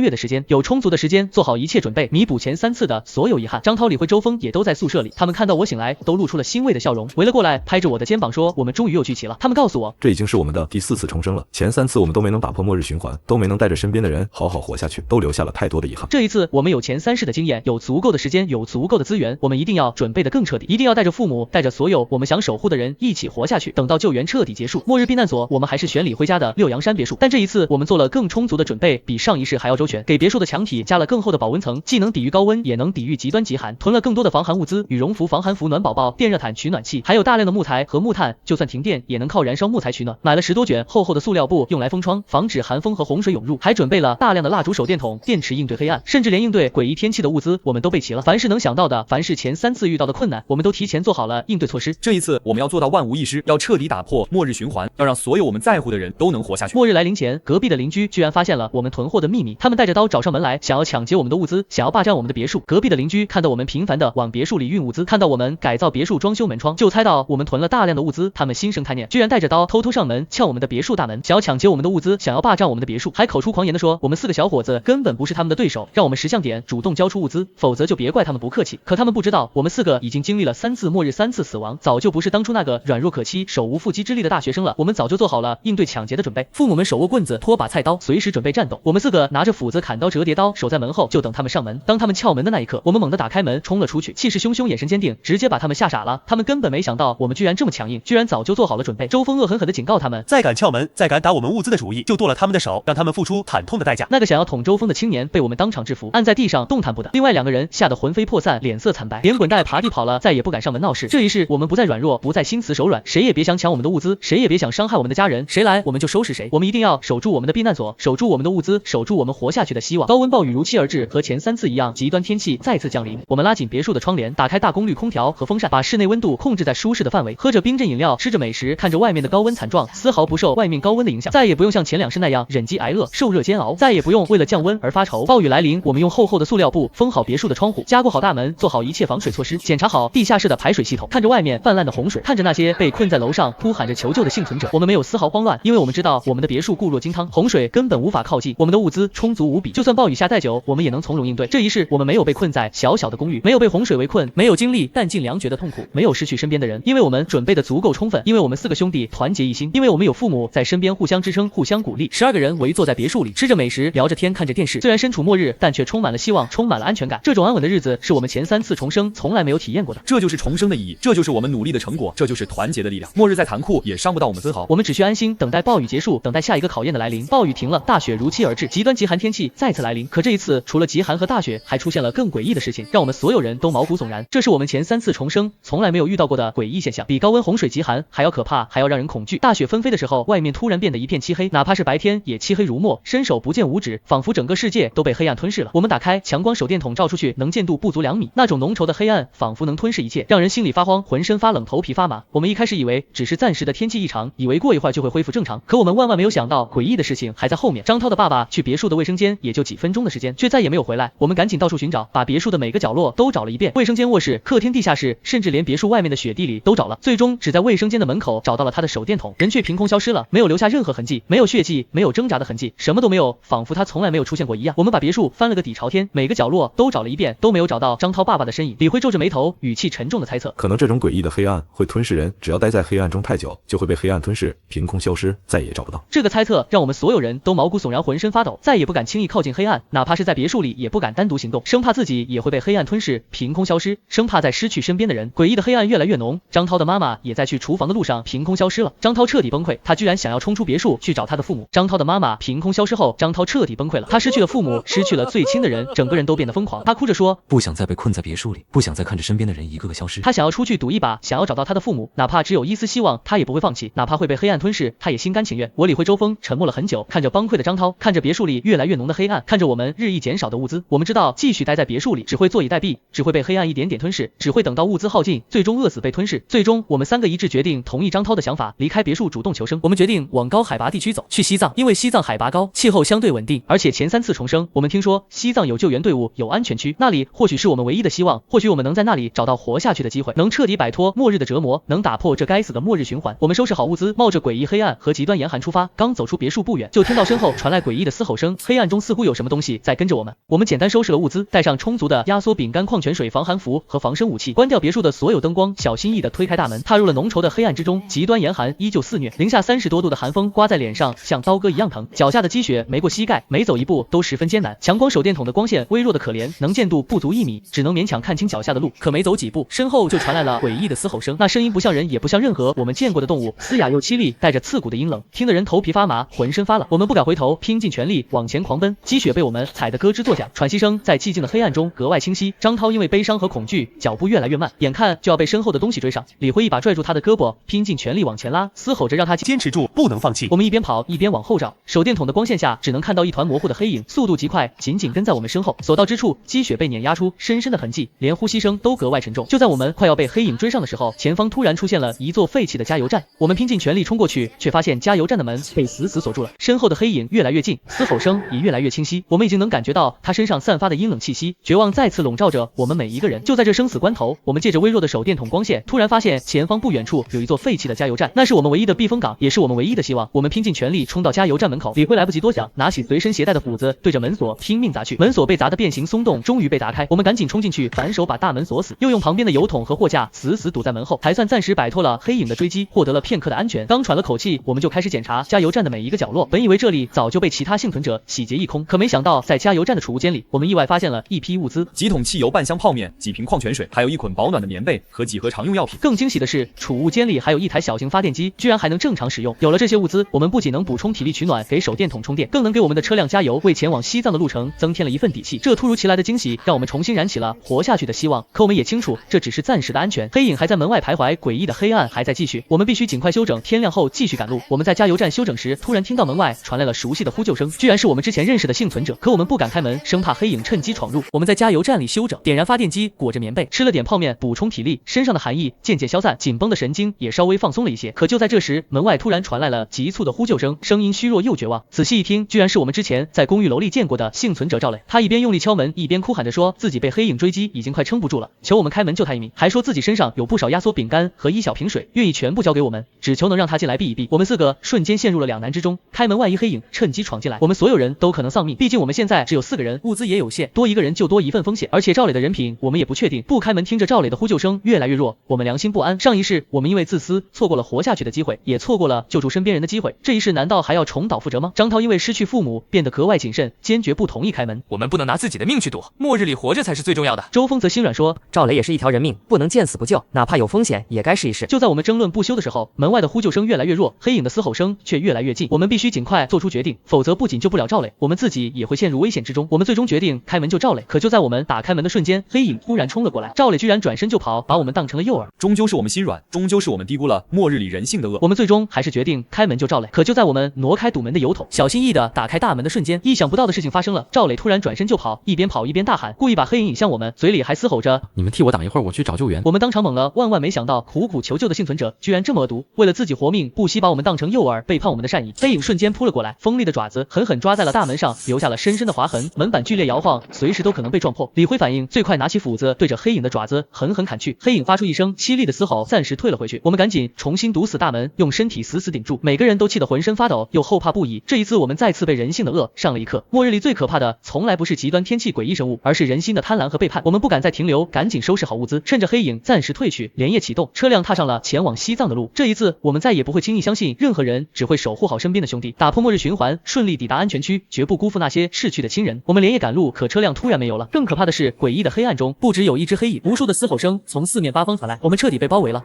月的时间，有充足的时间做好一切准备，弥补前3次的所有遗憾。张涛、李辉、周峰也都在宿舍里，他们看到我醒来，都露出了欣慰的笑容，围了过来，拍着我的肩膀说：“我们终于又聚齐了。”他们告诉我，这已经是我们的第4次重生了。前3次我们都没能打破末日循环，都没能带着身边的人好好活下去，都留下了太多的遗憾。这一次我们有前3世的经验，有足够的时间，有足够的资源，我们一定要准备得更彻底，一定要带着父母，带着所有我们想守护的人一起活下去。等到救援彻底结束，末日避难所我们还是选李辉家的六阳山别墅，但这一次我们做了更充足的准备，比上一世还要周全，给别墅的墙体加了更厚的保温层，既能抵御高温，也能抵御极端极寒，囤了更多的防寒物资，羽绒服、防寒服、暖宝宝、电热毯、取暖器，还有大量的木材和木炭，就算停电也能靠燃烧木材取暖。买了10多卷厚厚的塑料布，用来封窗，防止寒风和洪水涌入，还准备了大量的蜡烛、手电筒、电池应对黑暗，甚至连应对诡异天气的物资我们都备齐了。凡是能想到的，凡是前3次遇到的困难，我们都提前做好了应对措施。这一次我们要做到万无一失，要彻底打破末日循环，要让所有我们在乎的人都能活下去。末日来临前，隔壁的邻居居然发现了我们囤货的秘密，他们带着刀找上门来，想要抢劫我们的物资，想要霸占我们的别墅。隔壁的邻居看到我们频繁的往别墅里运物资，看到我们改造别墅、装修门窗，就猜到我们囤了大量的物资，他们心生贪念，居然带着刀偷偷上门撬我们的别墅大门，想要抢劫我们的物资，想要霸占我们的别墅，还口出狂言的说我们4个小伙子根本不是他们的对手，让我们识相点，主动交出物资，否则就别怪他们不客气。可他们不知道，我们4个已经经历了3次末日、3次死亡，早就不是当初那个软弱可欺、手无缚鸡之力的大学生了，我们早就做好了应对抢劫的准备。父母们手握棍子、拖把、菜刀，随时准备战斗。我们4个拿着斧子、砍刀、折叠刀，守在门后，就等他们上门。当他们撬门的那一刻，我们猛地打开门，冲了出去，气势汹汹，眼神坚定，直接把他们吓傻了。他们根本没想到我们居然这么强硬，居然早就做好了准备。周峰恶狠狠地警告他们，再敢撬门，再敢打我们物资的主意，就剁了他们的手，让他们付出惨痛的代价。那个想要捅周峰的青年被我们当场制服，按在地上动弹不得。另外2个人吓得魂飞魄散，脸色惨白，连滚带爬地跑了，再也不敢上门闹事。这一世我们不再软弱，不再心慈手软，谁也别想抢我们的物资，谁也别想伤害我们的家人，谁来我们就收拾谁。我们一定要守住我们的避难所，守住我们的物资，守住我们活下去的希望。高温暴雨如期而至，和前3次一样，极端天气再次降临。我们拉紧别墅的窗帘，打开大功率空调和风扇，把室内温度控制在舒适的范围，喝着冰镇饮料，吃着美食，看着外面的高温惨状，丝毫不受外面高温的影响。再也不用像前2世那样忍饥挨饿、受热煎熬，再也不用为了降温而发愁。暴雨来临，我们用厚厚的塑料布封好别墅的窗户，加固好大门，做好一切防水措施，检查好地下室的排水系统。看着外面泛滥的洪水，看着那些被困在楼上呼喊着求救的幸存者，我们没有丝毫慌乱，因为我们知道我们的别墅固若金汤，洪水根本无法靠近，我们的物资充足无比，就算暴雨下再久，我们也能从容应对。这一世我们没有被困在小小的公寓，没有被洪水围困，没有经历弹尽粮绝的痛苦，没有失去身边的人，因为我们准备的足够充分，因为我们4个兄弟团结一心，因为我们有父母在身边互相支撑、互相鼓励。12个人围坐在别墅里，吃着美食，聊着天，看着电视。虽然身处末日，但却充满了希望，充满了安全感。这种安稳的日子是我们前3次重生从来没有体验过的。这就是重生的意义，这就是我们努力的成果，这就是团结的力量。末日再残酷，也伤不到我们分毫。我们只需安心等待暴雨结束，等待下一个考验的来临。暴雨停了，大雪如期而至，极端极寒天气再次来临。可这一次，除了极寒和大雪，还出现了更诡异的事情，让我们所有人都毛骨悚然。这是我们前3次重生从来没有遇到过的诡异现象，比高温洪水极寒还要可怕，还要让人恐惧。大雪纷飞的时候，外面突然变得一片漆黑，哪怕是白天也漆黑如墨，伸手不见五指，仿佛整个世界都被黑暗吞噬了。我们打开强光手电筒照出去，能见度不足2米，那种浓稠的黑暗仿佛能吞噬一切，让人心里发慌，浑身发冷，头皮发麻。我们一开始以为只是暂时的天气异常，以为过一会儿就会恢复正常，可我们万万没有想到，诡异的事情还在后面。张涛的爸爸去别墅的卫生间也就几分钟的时间，却再也没有回来。我们赶紧到处寻找，把别墅的每个角落都找了一遍，卫生间、卧室、客厅、地下室，甚至连别墅外面的雪地里都找了，最终只在卫生间的门口找到了他的手电筒，人却凭空消失了，没有留下任何痕迹，没有血迹，没有挣扎的痕迹，什么都没有，仿佛他从来没有出现过一样。我们把别墅翻了个底朝天，每个角落都找了一遍，都没有找到张涛爸爸的身影。李辉皱着眉头，语气沉重的猜测，可能这种诡异的黑暗会吞噬人，只要待在黑暗中太久，就会被黑暗吞噬，凭空消失，再也找不到。这个猜测让我们所有人都毛骨悚然，浑身发抖，再也不敢轻易靠近黑暗，哪怕是在别墅里也不敢单独行动，生怕自己也会被黑暗吞噬，凭空消失，生怕再失去身边的人。诡异的黑暗越来越浓，张涛的妈妈也在去厨房的路上凭空消失了。张涛彻底崩溃，他居然想要冲出别墅去找他的父母。张涛的妈妈凭空消失后，张涛彻底崩溃了，他失去了父母，失去了最亲的人，整个人都变得疯狂。他哭着说，不想再被困在别墅里，不想再看着身边的人一个个消失。他想要出去赌一把，想要找到他的父母，哪怕只有一丝希望，他也不会放弃，哪怕会被黑暗吞噬，他也心甘情愿。我理会周峰沉默了很久，看着崩溃的张涛，看着别墅里越来越浓的黑暗，看着我们日益减少的物资，我们知道继续待在别墅里只会坐以待毙，只会被黑暗一点点吞噬，只会等到物资耗尽，最终饿死被吞噬。最终我们三个一致决定同意张涛的想法，离开别墅主动求生。我们决定往高海拔地区走，去西藏，因为西藏海拔高，气候相对稳定，而且前3次重生，我们听说西藏有救援队伍，有安全区，那里或许是我们唯一的希望，或许我们能在那里找到活下去的机会，能彻底摆脱末日的折磨，能打破这该死的末日循环。我们收拾好物资，冒着诡异黑暗和极端严寒出发，刚走出别墅不远，就听到身后传来诡异的嘶吼声，黑暗中似乎有什么东西在跟着我们。我们简单收拾了物资，带上充足的压缩饼干、矿泉水、防寒服和防身武器，关掉别墅的所有灯光，小心翼翼地推开大门，踏入了浓稠的黑暗之中。极端严寒依旧肆虐，零下30多度的寒风刮在脸上，像刀割一样疼，脚下的积雪没过膝盖，每走一步都十分艰难。强光手电筒的光线微弱的可怜，能见度不足1米，只能勉强看清脚下的路。可没走几步，身后就传来了诡异的嘶吼声，那声音不像人，也不像任何我们见过的动物，嘶哑又凄厉，带着刺骨的阴冷，听得人头皮发麻，浑身发冷。我们不敢回头，拼尽全力往前狂奔，积雪被我们踩得咯吱作响，喘息声在寂静的黑暗中格外清晰。张涛因为悲伤和恐惧，脚步越来越慢，眼看就要被身后的东西追上。李辉一把拽住他的胳膊，拼尽全力往前拉，嘶吼着让他坚持住，不能放弃。我们一边跑一边往后找，手电筒的光线下只能看到一团模糊的黑影，速度极快，紧紧跟在我们身后。所到之处，积雪被碾压出深深的痕迹，连呼吸声都格外沉重。就在我们快要被黑影追上的时候，前方突然出现了一座废弃的加油站。我们拼尽全力冲过去，却发现加油站的门被死死锁住了。身后的黑影越来越近，嘶吼声也越来越清晰，我们已经能感觉到他身上散发的阴冷气息，绝望再次笼罩着我们每一个人。就在这生死关头，我们借着微弱的手电筒光线，突然发现前方不远处有一座废弃的加油站，那是我们唯一的避风港，也是我们唯一的希望。我们拼尽全力冲到加油站门口，李辉来不及多想，拿起随身携带的斧子，对着门锁拼命砸去。门锁被砸得变形松动，终于被砸开。我们赶紧冲进去，反手把大门锁死，又用旁边的油桶和货架死死堵在门后，才算暂时摆脱了黑影的追击，获得了片刻的安全。刚喘了口气，我们就开始检查加油站的每一个角落。本以为这里早就被其他幸存者洗劫一空，可没想到在加油站的储物间里，我们意外发现了一批物资：几桶汽油、半箱泡面、几瓶矿泉水，还有一捆保暖的棉被和几盒常用药品。更惊喜的是，储物间里还有一台小型发电机，居然还能正常使用。有了这些物资，我们不仅能补充体力取暖，给手电筒充电，更能给我们的车辆加油，为前往西藏的路程增添了一份底气。这突如其来的惊喜让我们重新燃起了活下去的希望。可我们也清楚，这只是暂时的安全，黑影还在门外徘徊，诡异的黑暗还在继续，我们必须尽快休整，天亮后继续赶路。我们在加油站休整时，突然听到门外传来了熟悉的呼救声，居然是我们之前认识的幸存者。可我们不敢开门，生怕黑影趁机闯入。我们在加油站里休整，点燃发电机，裹着棉被，吃了点泡面补充体力，身上的寒意渐渐消散，紧绷的神经也稍微放松了一些。可就在这时，门外突然传来了急促的呼救声，声音虚弱又绝望。仔细一听，居然是我们之前在公寓楼里见过的幸存者赵磊。他一边用力敲门，一边哭喊着说自己被黑影追击，已经快撑不住了，求我们开门救他一命，还说自己身上有不少压缩饼干和1小瓶水，愿意全部交给我们，只求能让他进来避一避。我们4个瞬间陷入了两难之中，开门万一黑影趁机闯进来，我们所有人都可能丧命。毕竟我们现在只有4个人，物资也有限，多一个人就多一份风险。而且赵磊的人品我们也不确定。不开门，听着赵磊的呼救声越来越弱，我们良心不安。上一世我们因为自私错过了活下去的机会，也错过了救助身边人的机会，这一世难道还要重蹈覆辙吗？张涛因为失去父母变得格外谨慎，坚决不同意开门。我们不能拿自己的命去赌，末日里活着才是最重要的。周峰则心软说，赵磊也是一条人命，不能见死不救，哪怕有风险也该试一试。就在我们争论不休的时候，门外的呼救声越来越弱，黑影的嘶吼声却越来越近，我们必须尽快做出决定，否则不仅救不了赵磊，我们自己也会陷入危险之中。我们最终决定开门救赵磊，可就在我们打开门的瞬间，黑影突然冲了过来，赵磊居然转身就跑，把我们当成了诱饵。终究是我们心软，终究是我们低估了末日里人性的恶。我们最终还是决定开门救赵磊，可就在我们挪开堵门的油桶，小心翼翼地打开大门的瞬间，意想不到的事情发生了，赵磊突然转身就跑，一边跑一边大喊，故意把黑影引向我们，嘴里还嘶吼着，你们替我挡一会儿，我去找救援。我们当场懵了，万万没想到苦苦求救的幸存者居然这么恶毒，为了自己活命，不惜把我们当成诱饵，背叛我们的善意。黑影瞬间扑了过来，锋利的爪子狠狠抓在了大门上，留下了深深的划痕，门板剧烈摇晃，随时都可能被撞破。李辉反应最快，拿起斧子对着黑影的爪子狠狠砍去，黑影发出一声凄厉的嘶吼，暂时退了回去。我们赶紧重新堵死大门，用身体死死顶住，每个人都气得浑身发抖，又后怕不已。这一次我们再次被人性的恶上了一课。末日里最可怕的从来不是极端天气诡异生物，而是人心的贪婪和背叛。我们不敢再停留，赶紧收拾好物资，趁着黑影暂时退去，连夜启动，车辆踏上了前往西藏的路。这一次我们再也不会轻易相信任何人，只会守护好身边的兄弟，打破末日循环，顺利抵达安全区，绝不辜负那些逝去的亲人。我们连夜赶路，可车辆突然没有了。更可怕的是，诡异的黑暗中不只有一只黑影，无数的嘶吼声从4面8方传来，我们彻底被包围了。